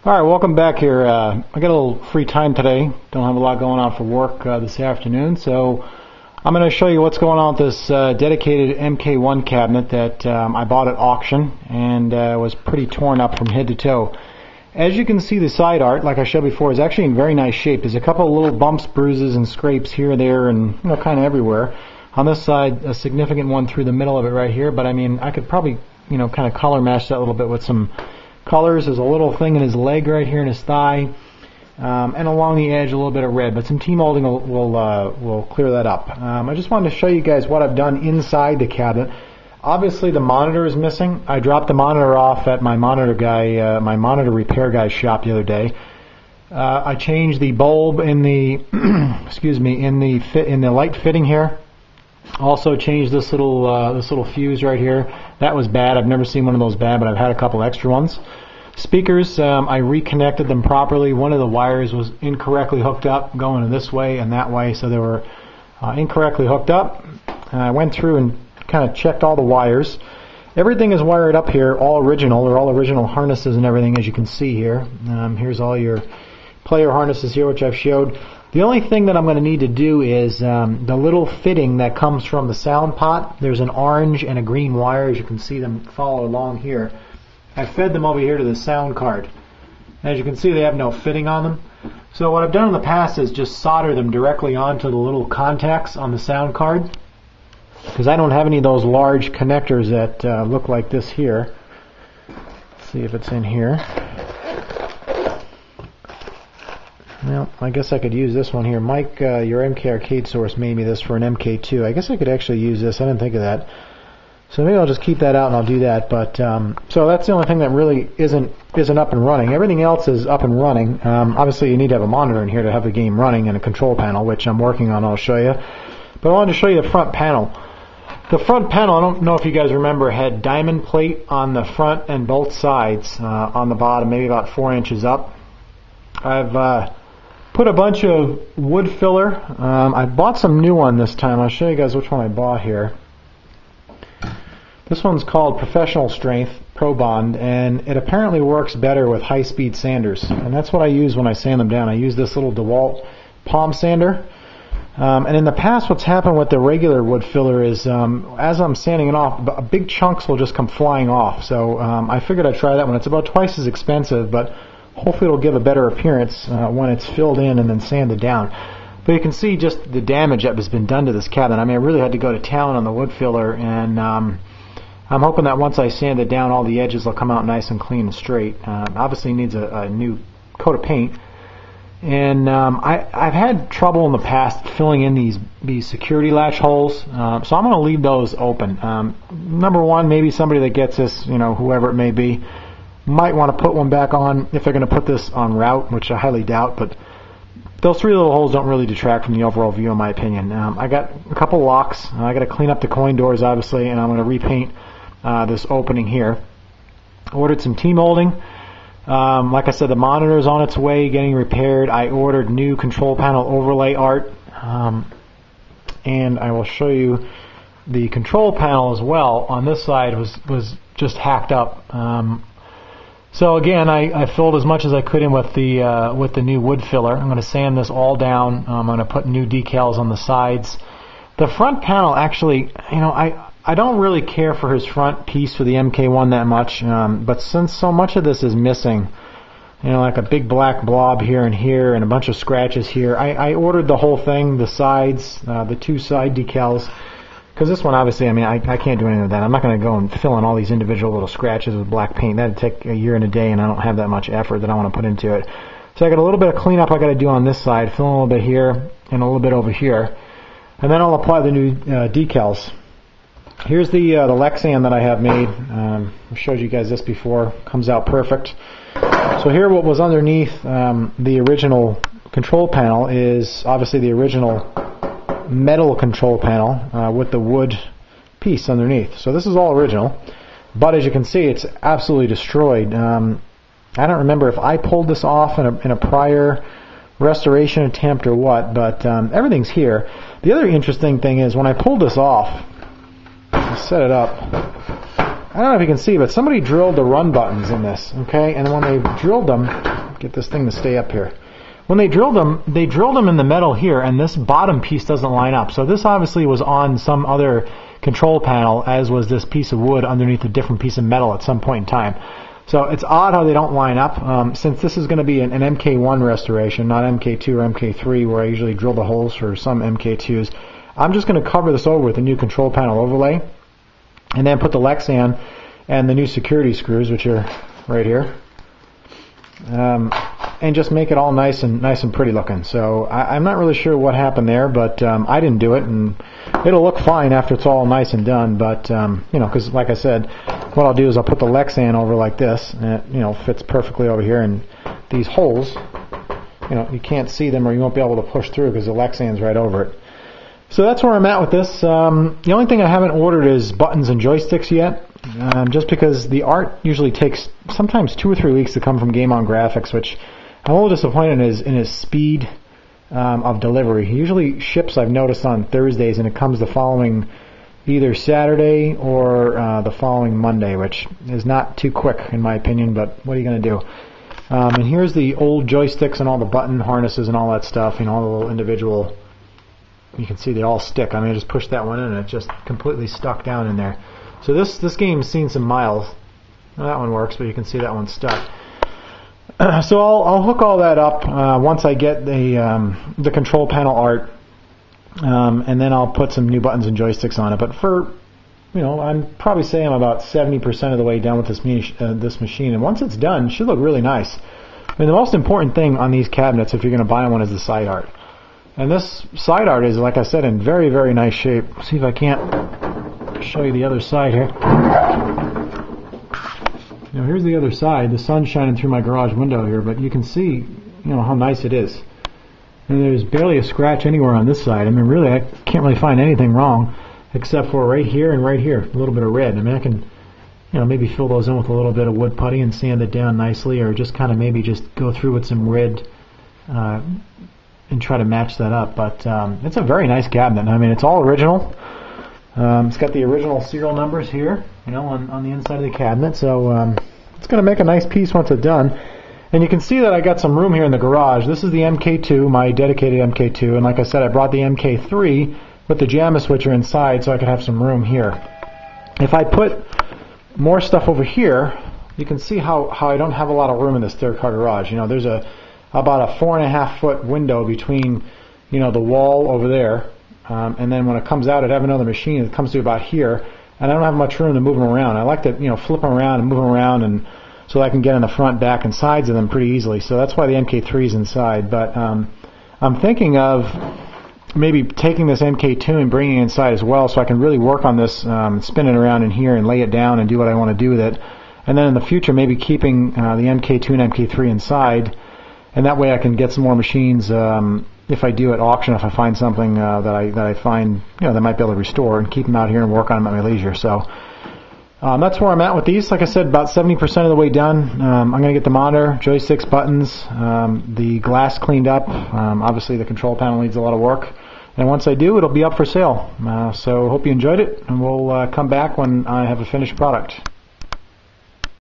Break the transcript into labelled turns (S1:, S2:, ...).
S1: Alright, welcome back here. I got a little free time today. Don't have a lot going on for work this afternoon, so I'm going to show you what's going on with this dedicated MK1 cabinet that I bought at auction and was pretty torn up from head to toe. As you can see, the side art, like I showed before, is actually in very nice shape. There's a couple of little bumps, bruises, and scrapes here, there, and kind of everywhere. On this side, a significant one through the middle of it right here, but I mean, I could probably, kind of color match that a little bit with some colors. There's a little thing in his leg right here in his thigh, and along the edge a little bit of red, but some T-molding will clear that up. I just wanted to show you guys what I've done inside the cabinet. Obviously the monitor is missing. I dropped the monitor off at my monitor repair guy's shop the other day. I changed the bulb in the in the light fitting here. Also changed this little fuse right here. That was bad. I've never seen one of those bad, but I've had a couple extra ones. Speakers, I reconnected them properly. One of the wires was incorrectly hooked up, going this way and that way, so they were incorrectly hooked up. And I went through and kind of checked all the wires. Everything is wired up here, all original. They're all original harnesses and everything, as you can see here. Here's all your player harnesses here, which I've showed. The only thing that I'm going to need to do is the little fitting that comes from the sound pot. There's an orange and a green wire, as you can see them follow along here. I fed them over here to the sound card. As you can see, they have no fitting on them. So what I've done in the past is just solder them directly onto the little contacts on the sound card, because I don't have any of those large connectors that look like this here. Let's see if it's in here. Well, I guess I could use this one here. Mike, your MK Arcade Source made me this for an MK2. I guess I could actually use this. I didn't think of that. So maybe I'll just keep that out and I'll do that. But so that's the only thing that really isn't up and running. Everything else is up and running. Obviously, you need to have a monitor in here to have the game running, and a control panel, which I'm working on. I'll show you. But I wanted to show you the front panel. The front panel, I don't know if you guys remember, had diamond plate on the front and both sides. On the bottom, maybe about 4 inches up. I've put a bunch of wood filler. I bought some new one this time. I'll show you guys which one I bought here. This one's called Professional Strength Pro Bond, and it apparently works better with high-speed sanders. And that's what I use when I sand them down. I use this little DeWalt palm sander. And in the past, what's happened with the regular wood filler is, as I'm sanding it off, big chunks will just come flying off. So I figured I'd try that one. It's about twice as expensive, but hopefully it'll give a better appearance when it's filled in and then sanded down. But you can see just the damage that has been done to this cabinet. I mean, I really had to go to town on the wood filler, and I'm hoping that once I sand it down, all the edges will come out nice and clean and straight. Obviously needs a new coat of paint. And I've had trouble in the past filling in these security latch holes, so I'm going to leave those open. Number one, maybe somebody that gets this, whoever it may be, might want to put one back on if they're going to put this on route, which I highly doubt, but those three little holes don't really detract from the overall view, in my opinion. I got a couple locks. I got to clean up the coin doors, obviously, and I'm going to repaint this opening here. Ordered some T-molding. Like I said, the monitor is on its way, getting repaired. I ordered new control panel overlay art, and I will show you the control panel as well. On this side was just hacked up. So again, I filled as much as I could in with the new wood filler. I'm going to sand this all down. I'm going to put new decals on the sides. The front panel, actually, I don't really care for his front piece for the MK1 that much, but since so much of this is missing, like a big black blob here and a bunch of scratches here, I ordered the whole thing, the sides, the two side decals, because this one, obviously, I can't do anything with that. I'm not going to go and fill in all these individual little scratches with black paint. That'd take a year and a day, and I don't have that much effort that I want to put into it. So I got a little bit of cleanup I got to do on this side, fill in a little bit here and a little bit over here, and then I'll apply the new decals. Here's the Lexan that I have made. I showed you guys this before. Comes out perfect. So here, what was underneath the original control panel is obviously the original metal control panel with the wood piece underneath. So this is all original, but as you can see, it's absolutely destroyed. I don't remember if I pulled this off in a prior restoration attempt or what, but everything's here. The other interesting thing is when I pulled this off, set it up, I don't know if you can see, but somebody drilled the run buttons in this, okay? And when they drilled them, get this thing to stay up here. When they drilled them in the metal here, and this bottom piece doesn't line up. So this obviously was on some other control panel, as was this piece of wood underneath a different piece of metal at some point in time. So it's odd how they don't line up. Since this is going to be an MK1 restoration, not MK2 or MK3, where I usually drill the holes for some MK2s, I'm just going to cover this over with a new control panel overlay, and then put the Lexan and the new security screws, which are right here, and just make it all nice and pretty looking. So I'm not really sure what happened there, but I didn't do it, and it'll look fine after it's all nice and done. But you know, because like I said, what I'll do is I'll put the Lexan over like this, and it, you know, fits perfectly over here. And these holes, you know, you can't see them, or you won't be able to push through because the Lexan's right over it. So that's where I'm at with this. The only thing I haven't ordered is buttons and joysticks yet, just because the art usually takes sometimes 2 or 3 weeks to come from Game On Graphics, which I'm a little disappointed in his speed of delivery. He usually ships, I've noticed, on Thursdays, and it comes the following either Saturday or the following Monday, which is not too quick in my opinion, but what are you going to do? And here's the old joysticks and all the button harnesses and all that stuff, you know, all the little individual. You can see they all stick. I mean, I just pushed that one in and it just completely stuck down in there. So this game's seen some miles. Well, that one works, but you can see that one's stuck. So I'll hook all that up once I get the control panel art, and then I'll put some new buttons and joysticks on it. But for, you know, I'm probably saying I'm about 70% of the way done with this machine, and once it's done, it should look really nice. I mean, the most important thing on these cabinets, if you're going to buy one, is the side art. And this side art is, like I said, in very, very nice shape. Let's see if I can't show you the other side here. Now here's the other side. The sun's shining through my garage window here, but you can see, you know, how nice it is. And there's barely a scratch anywhere on this side. I mean, really, I can't really find anything wrong, except for right here and right here, a little bit of red. I mean, I can, you know, maybe fill those in with a little bit of wood putty and sand it down nicely, or just kind of maybe just go through with some red and try to match that up. But it's a very nice cabinet. I mean, it's all original. It's got the original serial numbers here, you know, on the inside of the cabinet. So it's going to make a nice piece once it's done. And you can see that I got some room here in the garage. This is the MK2, my dedicated MK2. And like I said, I brought the MK3 with the JAMA switcher inside so I could have some room here. If I put more stuff over here, you can see how I don't have a lot of room in this third car garage. You know, there's about a 4.5 foot window between, you know, the wall over there, and then when it comes out, I'd have another machine that comes to about here, and I don't have much room to move them around. I like to, you know, flip them around and move them around, and so I can get in the front, back, and sides of them pretty easily. So that's why the MK3 is inside. But I'm thinking of maybe taking this MK2 and bringing it inside as well, so I can really work on this, spin it around in here and lay it down and do what I want to do with it. And then in the future, maybe keeping the MK2 and MK3 inside. And that way I can get some more machines if I do at auction, if I find something that I find, you know, that I might be able to restore, and keep them out here and work on them at my leisure. So that's where I'm at with these. Like I said, about 70% of the way done. I'm going to get the monitor, joysticks, buttons, the glass cleaned up. Obviously the control panel needs a lot of work. And once I do, it'll be up for sale. So hope you enjoyed it, and we'll come back when I have a finished product.